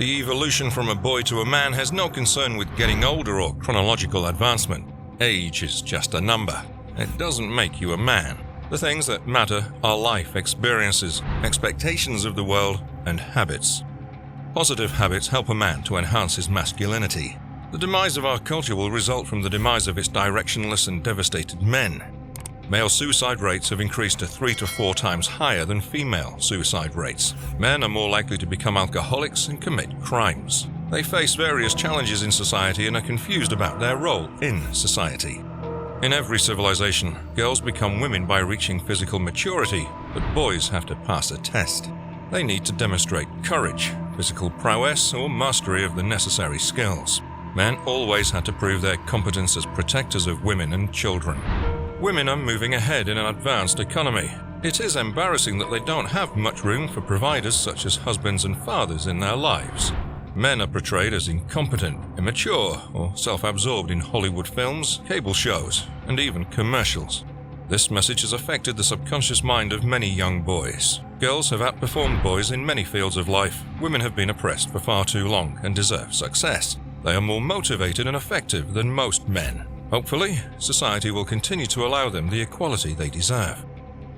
The evolution from a boy to a man has no concern with getting older or chronological advancement. Age is just a number. It doesn't make you a man. The things that matter are life experiences, expectations of the world, and habits. Positive habits help a man to enhance his masculinity. The demise of our culture will result from the demise of its directionless and devastated men. Male suicide rates have increased to 3 to 4 times higher than female suicide rates. Men are more likely to become alcoholics and commit crimes. They face various challenges in society and are confused about their role in society. In every civilization, girls become women by reaching physical maturity, but boys have to pass a test. They need to demonstrate courage, physical prowess, or mastery of the necessary skills. Men always had to prove their competence as protectors of women and children. Women are moving ahead in an advanced economy. It is embarrassing that they don't have much room for providers such as husbands and fathers in their lives. Men are portrayed as incompetent, immature, or self-absorbed in Hollywood films, cable shows, and even commercials. This message has affected the subconscious mind of many young boys. Girls have outperformed boys in many fields of life. Women have been oppressed for far too long and deserve success. They are more motivated and effective than most men. Hopefully, society will continue to allow them the equality they deserve.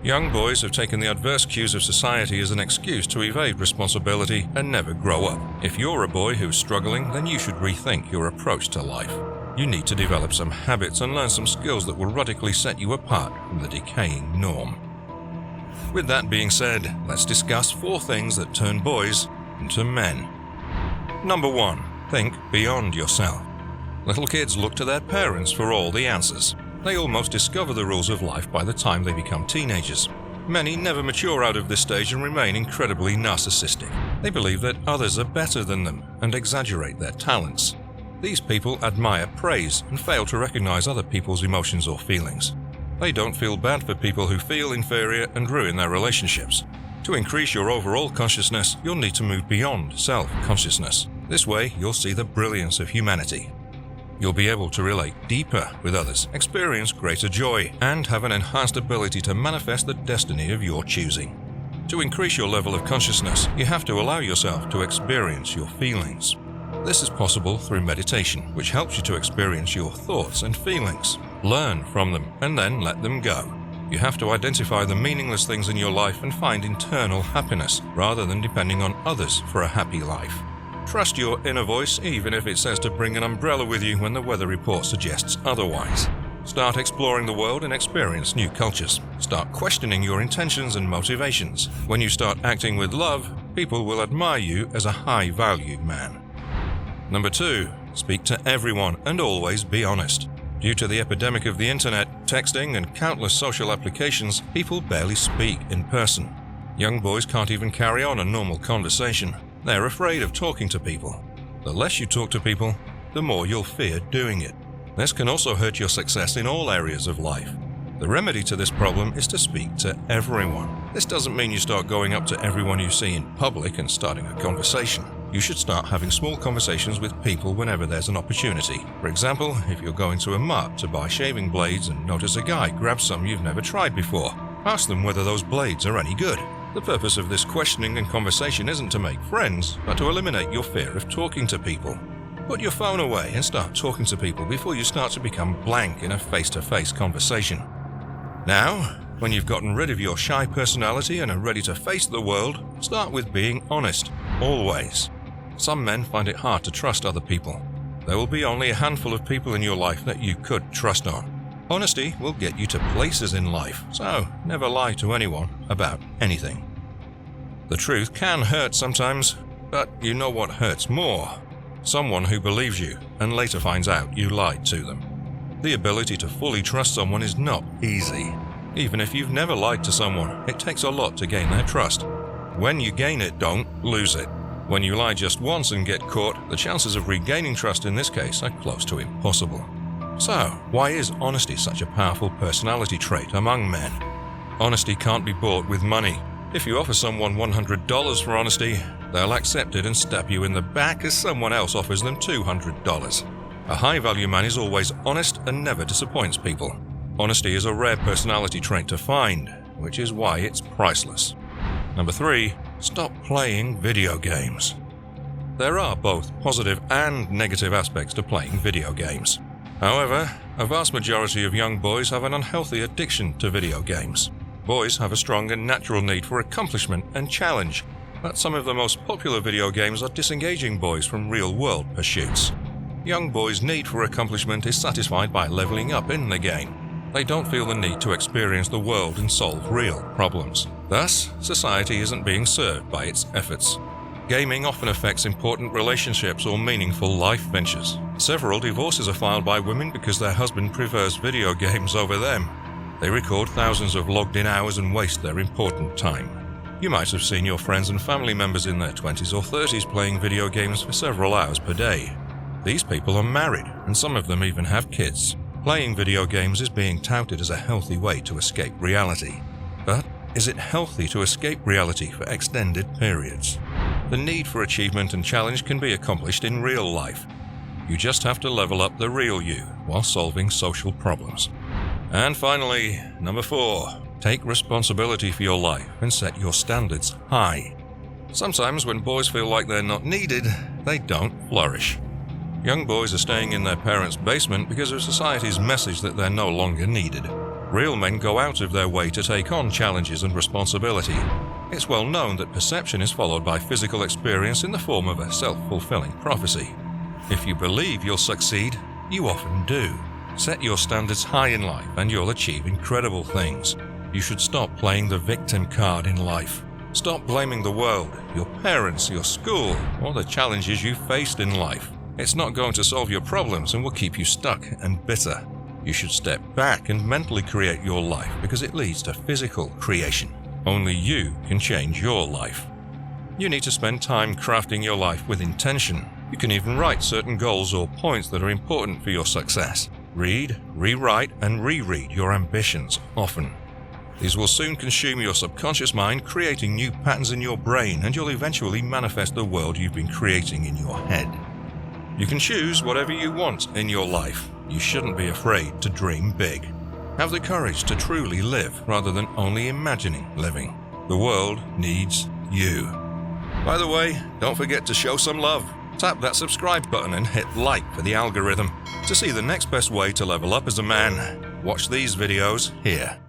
Young boys have taken the adverse cues of society as an excuse to evade responsibility and never grow up. If you're a boy who's struggling, then you should rethink your approach to life. You need to develop some habits and learn some skills that will radically set you apart from the decaying norm. With that being said, let's discuss 4 things that turn boys into men. Number 1. Think beyond yourself. Little kids look to their parents for all the answers. They almost discover the rules of life by the time they become teenagers. Many never mature out of this stage and remain incredibly narcissistic. They believe that others are better than them and exaggerate their talents. These people admire praise and fail to recognize other people's emotions or feelings. They don't feel bad for people who feel inferior and ruin their relationships. To increase your overall consciousness, you'll need to move beyond self-consciousness. This way, you'll see the brilliance of humanity. You'll be able to relate deeper with others, experience greater joy, and have an enhanced ability to manifest the destiny of your choosing. To increase your level of consciousness, you have to allow yourself to experience your feelings. This is possible through meditation, which helps you to experience your thoughts and feelings, learn from them, and then let them go. You have to identify the meaningless things in your life and find internal happiness, rather than depending on others for a happy life. Trust your inner voice, even if it says to bring an umbrella with you when the weather report suggests otherwise. Start exploring the world and experience new cultures. Start questioning your intentions and motivations. When you start acting with love, people will admire you as a high-valued man. Number 2. Speak to everyone and always be honest. Due to the epidemic of the internet, texting, and countless social applications, people barely speak in person. Young boys can't even carry on a normal conversation. They're afraid of talking to people. The less you talk to people, the more you'll fear doing it. This can also hurt your success in all areas of life. The remedy to this problem is to speak to everyone. This doesn't mean you start going up to everyone you see in public and starting a conversation. You should start having small conversations with people whenever there's an opportunity. For example, if you're going to a mart to buy shaving blades and notice a guy grab some you've never tried before, ask them whether those blades are any good. The purpose of this questioning and conversation isn't to make friends, but to eliminate your fear of talking to people. Put your phone away and start talking to people before you start to become blank in a face-to-face conversation. Now, when you've gotten rid of your shy personality and are ready to face the world, start with being honest, always. Some men find it hard to trust other people. There will be only a handful of people in your life that you could trust on. Honesty will get you to places in life, so never lie to anyone about anything. The truth can hurt sometimes, but you know what hurts more? Someone who believes you and later finds out you lied to them. The ability to fully trust someone is not easy. Even if you've never lied to someone, it takes a lot to gain their trust. When you gain it, don't lose it. When you lie just once and get caught, the chances of regaining trust in this case are close to impossible. So, why is honesty such a powerful personality trait among men? Honesty can't be bought with money. If you offer someone $100 for honesty, they'll accept it and stab you in the back as someone else offers them $200. A high-value man is always honest and never disappoints people. Honesty is a rare personality trait to find, which is why it's priceless. Number 3, stop playing video games. There are both positive and negative aspects to playing video games. However, a vast majority of young boys have an unhealthy addiction to video games. Boys have a strong and natural need for accomplishment and challenge, but some of the most popular video games are disengaging boys from real-world pursuits. Young boys' need for accomplishment is satisfied by leveling up in the game. They don't feel the need to experience the world and solve real problems. Thus, society isn't being served by its efforts. Gaming often affects important relationships or meaningful life ventures. Several divorces are filed by women because their husband prefers video games over them. They record thousands of logged-in hours and waste their important time. You might have seen your friends and family members in their 20s or 30s playing video games for several hours per day. These people are married, and some of them even have kids. Playing video games is being touted as a healthy way to escape reality. But is it healthy to escape reality for extended periods? The need for achievement and challenge can be accomplished in real life. You just have to level up the real you while solving social problems. And finally, number 4, take responsibility for your life and set your standards high. Sometimes when boys feel like they're not needed, they don't flourish. Young boys are staying in their parents' basement because of society's message that they're no longer needed. Real men go out of their way to take on challenges and responsibility. It's well known that perception is followed by physical experience in the form of a self-fulfilling prophecy. If you believe you'll succeed, you often do. Set your standards high in life and you'll achieve incredible things. You should stop playing the victim card in life. Stop blaming the world, your parents, your school, or the challenges you faced in life. It's not going to solve your problems and will keep you stuck and bitter. You should step back and mentally create your life because it leads to physical creation. Only you can change your life. You need to spend time crafting your life with intention. You can even write certain goals or points that are important for your success. Read, rewrite, and reread your ambitions often. These will soon consume your subconscious mind, creating new patterns in your brain, and you'll eventually manifest the world you've been creating in your head. You can choose whatever you want in your life. You shouldn't be afraid to dream big. Have the courage to truly live rather than only imagining living. The world needs you. By the way, don't forget to show some love. Tap that subscribe button and hit like for the algorithm. To see the next best way to level up as a man, watch these videos here.